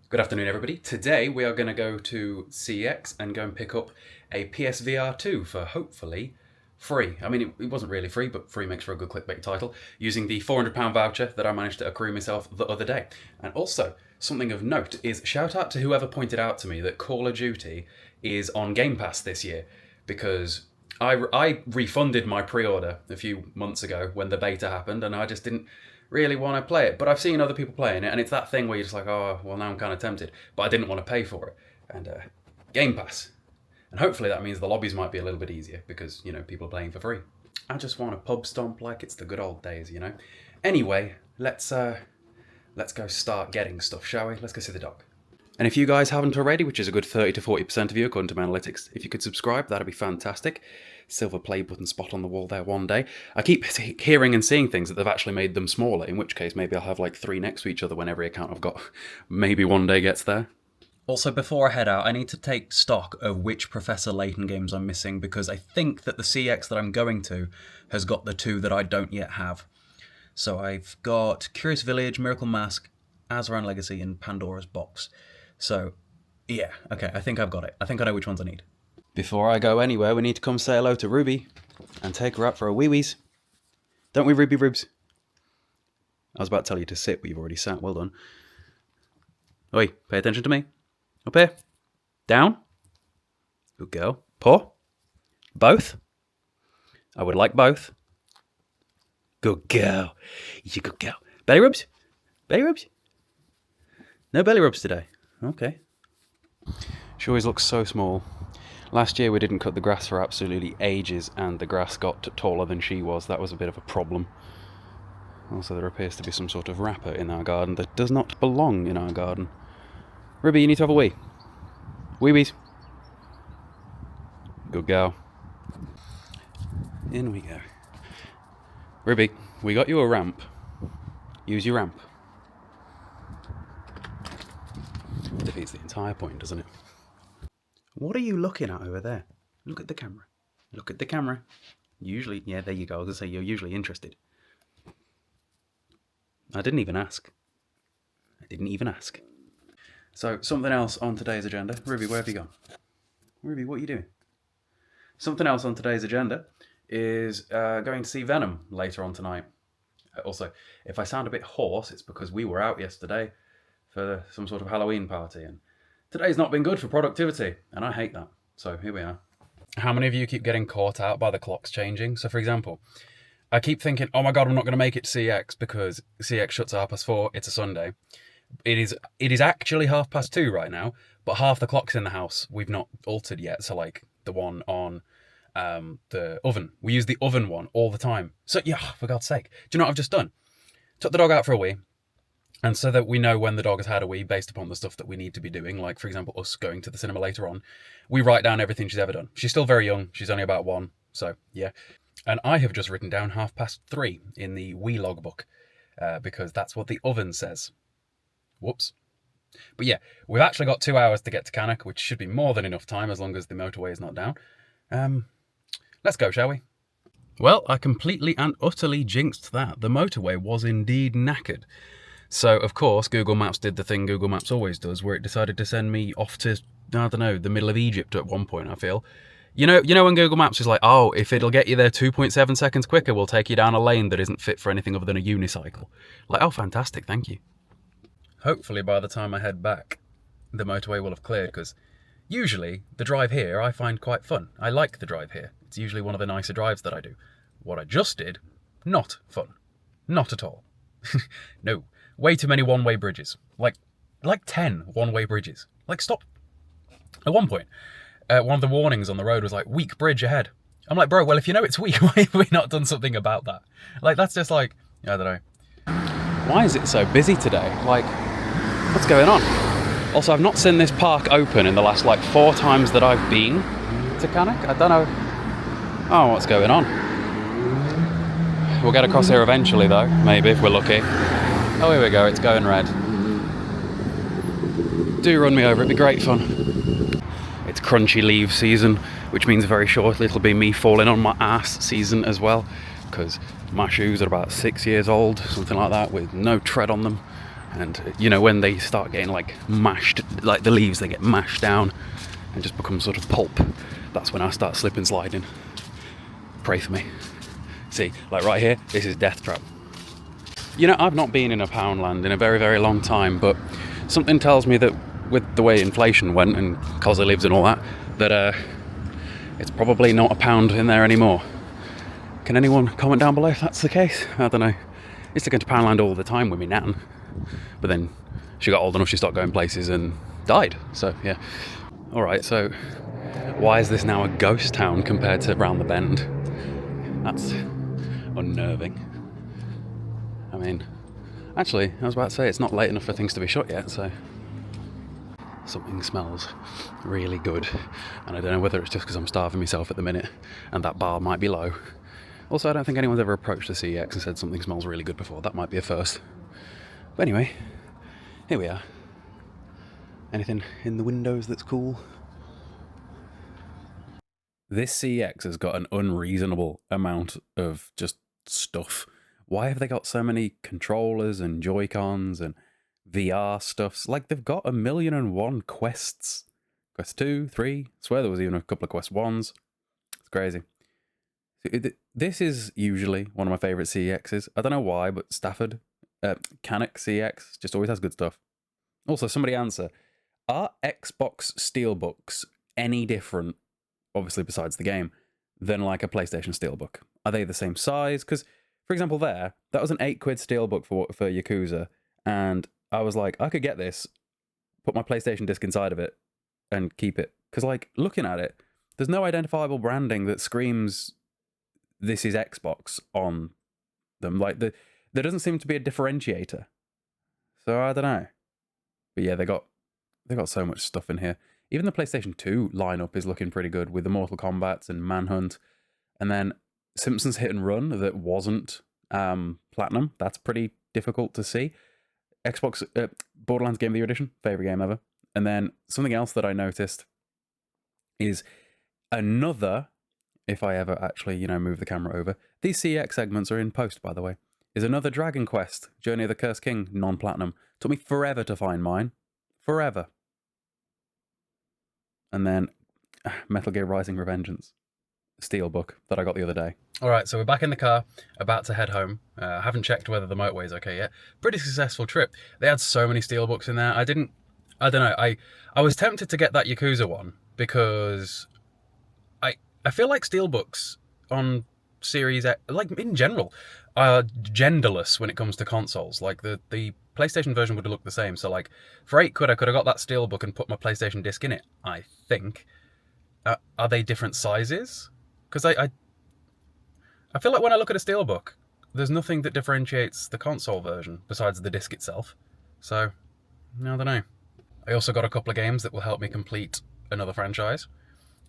Good afternoon, everybody. Today we are going to go to CEX and go and pick up a PSVR 2 for hopefully free. I mean, it wasn't really free, but free makes for a good clickbait title, using the £400 voucher that I managed to accrue myself the other day. And also, something of note is shout out to whoever pointed out to me that Call of Duty is on Game Pass this year, because I refunded my pre-order a few months ago when the beta happened, and I just didn't really want to play it. But I've seen other people playing it, and it's that thing where you're just like, oh, well, now I'm kind of tempted. But I didn't want to pay for it. And Game Pass. And hopefully that means the lobbies might be a little bit easier because, you know, people are playing for free. I just want to pub stomp like it's the good old days, you know. Anyway, let's go start getting stuff, shall we? Let's go see the dog. And if you guys haven't already, which is a good 30 to 40% of you according to my analytics, if you could subscribe, that'd be fantastic. Silver play button spot on the wall there one day. I keep hearing and seeing things that they've actually made them smaller, in which case maybe I'll have like 3 next to each other when every account I've got maybe one day gets there. Also, before I head out, I need to take stock of which Professor Layton games I'm missing, because I think that the CX that I'm going to has got the 2 that I don't yet have. So I've got Curious Village, Miracle Mask, Azeran Legacy, and Pandora's Box. So, yeah, okay, I think I've got it. I think I know which ones I need. Before I go anywhere, we need to come say hello to Ruby and take her out for a wee-wees. Don't we, Ruby Rubes? I was about to tell you to sit, but you've already sat. Well done. Oi, pay attention to me. Up here. Down. Good girl. Paw. Both. I would like both. Good girl. You're a good girl. Belly rubs? Belly rubs? No belly rubs today. Okay. She always looks so small. Last year we didn't cut the grass for absolutely ages, and the grass got taller than she was. That was a bit of a problem. Also, there appears to be some sort of wrapper in our garden that does not belong in our garden. Ruby, you need to have a wee. Wee-wees. Good girl. In we go. Ruby, we got you a ramp. Use your ramp. Defeats the entire point, doesn't it? What are you looking at over there? Look at the camera. Look at the camera. Usually, yeah, there you go. I was going to say, you're usually interested. I didn't even ask. So, something else on today's agenda. Ruby, where have you gone? Ruby, what are you doing? Something else on today's agenda is going to see Venom later on tonight. Also, if I sound a bit hoarse, it's because we were out yesterday for some sort of Halloween party, and today's not been good for productivity, and I hate that. So here we are. How many of you keep getting caught out by the clocks changing? So for example, I keep thinking, oh my God, I'm not going to make it to CX because CX shuts at 4:30. It's a Sunday. It is actually 2:30 right now, but half the clocks in the house we've not altered yet. So like the one on the oven, we use the oven one all the time. So yeah, for God's sake, do you know what I've just done? Took the dog out for a wee. And so that we know when the dog has had a wee based upon the stuff that we need to be doing, like, for example, us going to the cinema later on, we write down everything she's ever done. She's still very young. She's only about 1. So, yeah. And I have just written down 3:30 in the wee logbook because that's what the oven says. Whoops. But yeah, we've actually got 2 hours to get to Cannock, which should be more than enough time as long as the motorway is not down. Let's go, shall we? Well, I completely and utterly jinxed that. The motorway was indeed knackered. So, of course, Google Maps did the thing Google Maps always does, where it decided to send me off to, I don't know, the middle of Egypt at one point, I feel. You know when Google Maps is like, oh, if it'll get you there 2.7 seconds quicker, we'll take you down a lane that isn't fit for anything other than a unicycle. Like, oh, fantastic, thank you. Hopefully, by the time I head back, the motorway will have cleared, because usually, the drive here I find quite fun. I like the drive here. It's usually one of the nicer drives that I do. What I just did, not fun. Not at all. No. Way too many one-way bridges. Like 10 one-way bridges. Like, stop. At one point, one of the warnings on the road was like, weak bridge ahead. I'm like, bro, well, if you know it's weak, why have we not done something about that? Like, that's just like, I don't know. Why is it so busy today? Like, what's going on? Also, I've not seen this park open in the last, 4 times that I've been to Cannock. I don't know. Oh, what's going on? We'll get across here eventually, though. Maybe, if we're lucky. Oh, here we go, it's going red. Do run me over, it'd be great fun. It's crunchy leave season, which means very shortly it'll be me falling on my ass season as well, because my shoes are about 6 years old, something like that, with no tread on them. And you know, when they start getting like mashed, like the leaves, they get mashed down and just become sort of pulp, that's when I start slip and sliding. Pray for me. See, like right here, this is death trap. You know, I've not been in a Poundland in a very, very long time, but something tells me that with the way inflation went and cost of lives and all that, that it's probably not a pound in there anymore. Can anyone comment down below if that's the case? I don't know. I used to go to Poundland all the time with me nan, but then she got old enough, she stopped going places and died. So yeah. Alright, so why is this now a ghost town compared to round the bend? That's unnerving. I mean, actually, I was about to say it's not late enough for things to be shut yet, so something smells really good. And I don't know whether it's just because I'm starving myself at the minute and that bar might be low. Also, I don't think anyone's ever approached the CEX and said something smells really good before. That might be a first. But anyway, here we are. Anything in the windows that's cool? This CEX has got an unreasonable amount of just stuff. Why have they got so many controllers and Joy-Cons and VR stuffs? Like, they've got 1,000,001 quests. Quest 2, 3, I swear there was even a couple of Quest 1s. It's crazy. This is usually one of my favourite CEXs. I don't know why, but Stafford, Canek CEX, just always has good stuff. Also, somebody answer, are Xbox Steelbooks any different, obviously besides the game, than like a PlayStation Steelbook? Are they the same size? Because, for example, that was an £8 Steelbook for Yakuza, and I was like, I could get this, put my PlayStation disc inside of it, and keep it. Because, like, looking at it, there's no identifiable branding that screams, this is Xbox on them. Like, there doesn't seem to be a differentiator. So, I don't know. But yeah, they got so much stuff in here. Even the PlayStation 2 lineup is looking pretty good with the Mortal Kombat and Manhunt. And then Simpsons Hit and Run that wasn't Platinum. That's pretty difficult to see. Xbox Borderlands Game of the Year Edition, favorite game ever. And then something else that I noticed is another, if I ever actually, move the camera over. These CEX segments are in post, by the way. Is another Dragon Quest, Journey of the Cursed King, non-platinum. Took me forever to find mine. Forever. And then Metal Gear Rising Revengeance, Steelbook that I got the other day. All right, so we're back in the car, about to head home. Haven't checked whether the motorway's okay yet. Pretty successful trip. They had so many Steelbooks in there. I don't know. I was tempted to get that Yakuza one because I feel like Steelbooks on Series X, like in general, are genderless when it comes to consoles. Like the PlayStation version would have looked the same. So like for £8, I could have got that Steelbook and put my PlayStation disc in it, I think. Are they different sizes? Because I feel like when I look at a Steelbook, there's nothing that differentiates the console version besides the disc itself. So, I don't know. I also got a couple of games that will help me complete another franchise.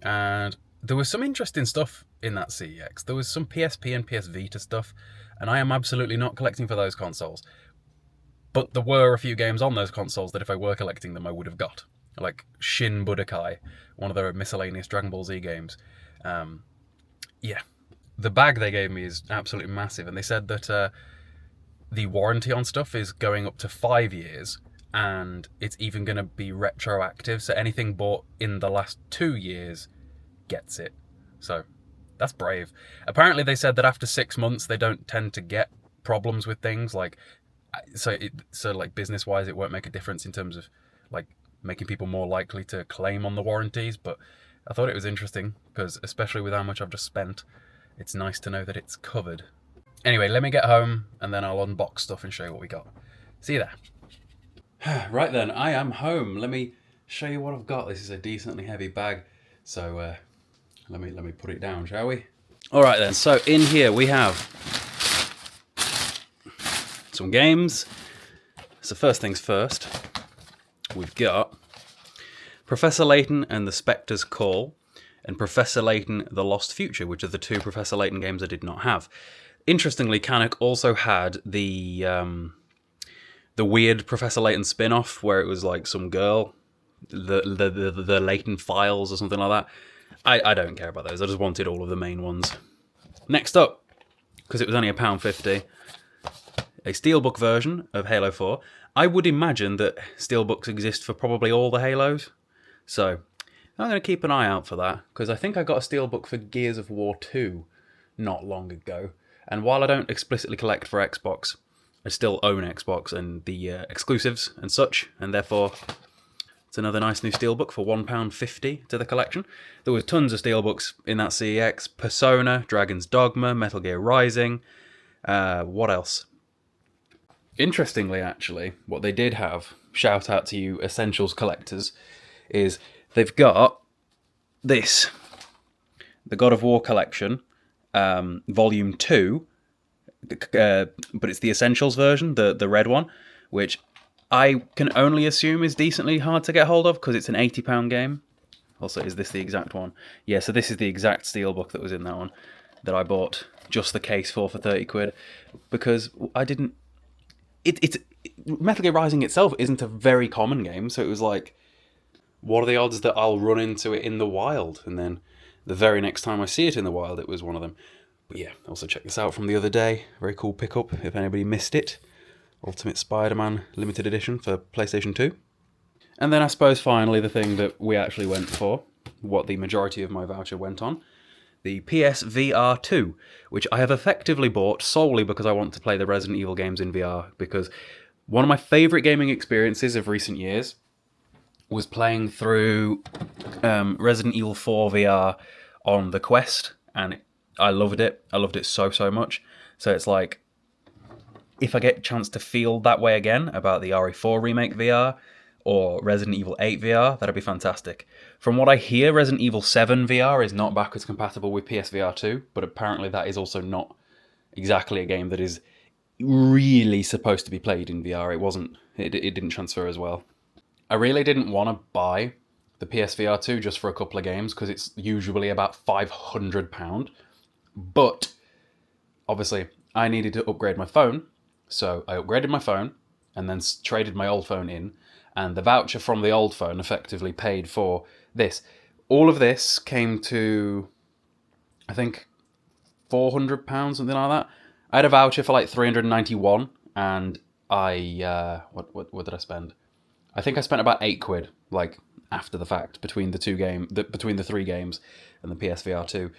And there was some interesting stuff in that CEX. There was some PSP and PS Vita stuff, and I am absolutely not collecting for those consoles. But there were a few games on those consoles that if I were collecting them, I would have got. Like Shin Budokai, one of the miscellaneous Dragon Ball Z games. Yeah, the bag they gave me is absolutely massive, and they said that the warranty on stuff is going up to 5 years, and it's even going to be retroactive, so anything bought in the last 2 years gets it. So that's brave. Apparently they said that after 6 months they don't tend to get problems with things, like so like business wise it won't make a difference in terms of like making people more likely to claim on the warranties. But I thought it was interesting because especially with how much I've just spent, it's nice to know that it's covered. Anyway, let me get home and then I'll unbox stuff and show you what we got. See you there. Right then, I am home. Let me show you what I've got. This is a decently heavy bag, so let me put it down, shall we? All right then. So in here we have some games. So first things first, we've got Professor Layton and the Spectre's Call, and Professor Layton: The Lost Future, which are the two Professor Layton games I did not have. Interestingly, Canek also had the weird Professor Layton spin-off where it was like some girl, the Layton Files or something like that. I don't care about those. I just wanted all of the main ones. Next up, because it was only £1.50, a Steelbook version of Halo 4. I would imagine that Steelbooks exist for probably all the Halos. So I'm going to keep an eye out for that, because I think I got a Steelbook for Gears of War 2 not long ago. And while I don't explicitly collect for Xbox, I still own Xbox and the exclusives and such, and therefore it's another nice new Steelbook for £1.50 to the collection. There was tons of Steelbooks in that CEX. Persona, Dragon's Dogma, Metal Gear Rising. What else? Interestingly, actually, what they did have, shout out to you Essentials collectors, is they've got this, the God of War collection, Volume 2, but it's the Essentials version, the red one, which I can only assume is decently hard to get hold of because it's an £80 game. Also, is this the exact one? Yeah, so this is the exact Steelbook that was in that one that I bought just the case for 30 quid, because I didn't... Metal Gear Rising itself isn't a very common game, so it was like, what are the odds that I'll run into it in the wild? And then the very next time I see it in the wild, it was one of them. But yeah, also check this out from the other day. Very cool pickup, if anybody missed it. Ultimate Spider-Man Limited Edition for PlayStation 2. And then I suppose finally the thing that we actually went for, what the majority of my voucher went on, the PSVR 2, which I have effectively bought solely because I want to play the Resident Evil games in VR, because one of my favourite gaming experiences of recent years was playing through Resident Evil 4 VR on the Quest, and I loved it. I loved it so much. So it's like, if I get a chance to feel that way again about the RE4 Remake VR or Resident Evil 8 VR, that'd be fantastic. From what I hear, Resident Evil 7 VR is not backwards compatible with PSVR 2, but apparently that is also not exactly a game that is really supposed to be played in VR. It didn't transfer as well. I really didn't want to buy the PSVR 2 just for a couple of games, because it's usually about £500. But obviously I needed to upgrade my phone, so I upgraded my phone and then traded my old phone in, and the voucher from the old phone effectively paid for this. All of this came to, I think, £400, something like that. I had a voucher for like 391, and I what did I spend? I think I spent about £8, like after the fact, between between the 3 games and the PSVR 2.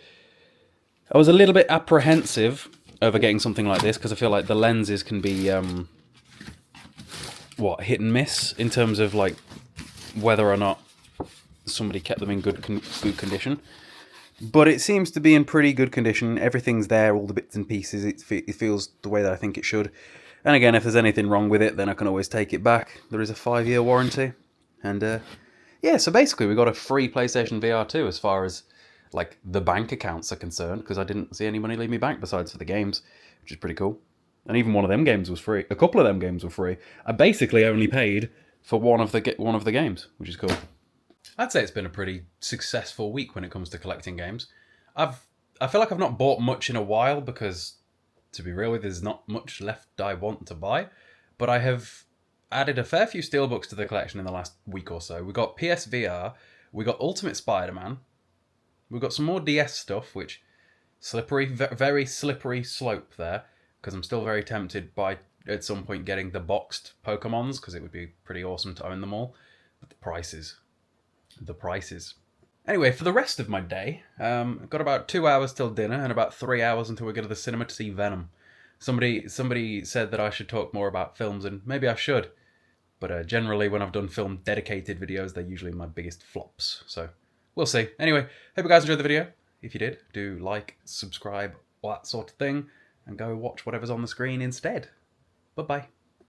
I was a little bit apprehensive over getting something like this, because I feel like the lenses can be hit and miss in terms of like whether or not somebody kept them in good condition. But it seems to be in pretty good condition. Everything's there, all the bits and pieces. It feels the way that I think it should. And again, if there's anything wrong with it, then I can always take it back. There is a 5-year warranty. And yeah, so basically we got a free PlayStation VR 2 as far as like the bank accounts are concerned, because I didn't see any money leave me bank besides for the games, which is pretty cool. And even one of them games was free. A couple of them games were free. I basically only paid for one of the games, which is cool. I'd say it's been a pretty successful week when it comes to collecting games. I feel like I've not bought much in a while because, to be real with you, there's not much left I want to buy. But I have added a fair few Steelbooks to the collection in the last week or so. We got PSVR, we got Ultimate Spider-Man, we've got some more DS stuff, which very slippery slope there, because I'm still very tempted by at some point getting the boxed Pokemons, because it would be pretty awesome to own them all. But the prices. Anyway, for the rest of my day, I've got about 2 hours till dinner and about 3 hours until we go to the cinema to see Venom. Somebody said that I should talk more about films, and maybe I should. But generally, when I've done film dedicated videos, they're usually my biggest flops. So we'll see. Anyway, hope you guys enjoyed the video. If you did, do like, subscribe, all that sort of thing, and go watch whatever's on the screen instead. Bye-bye.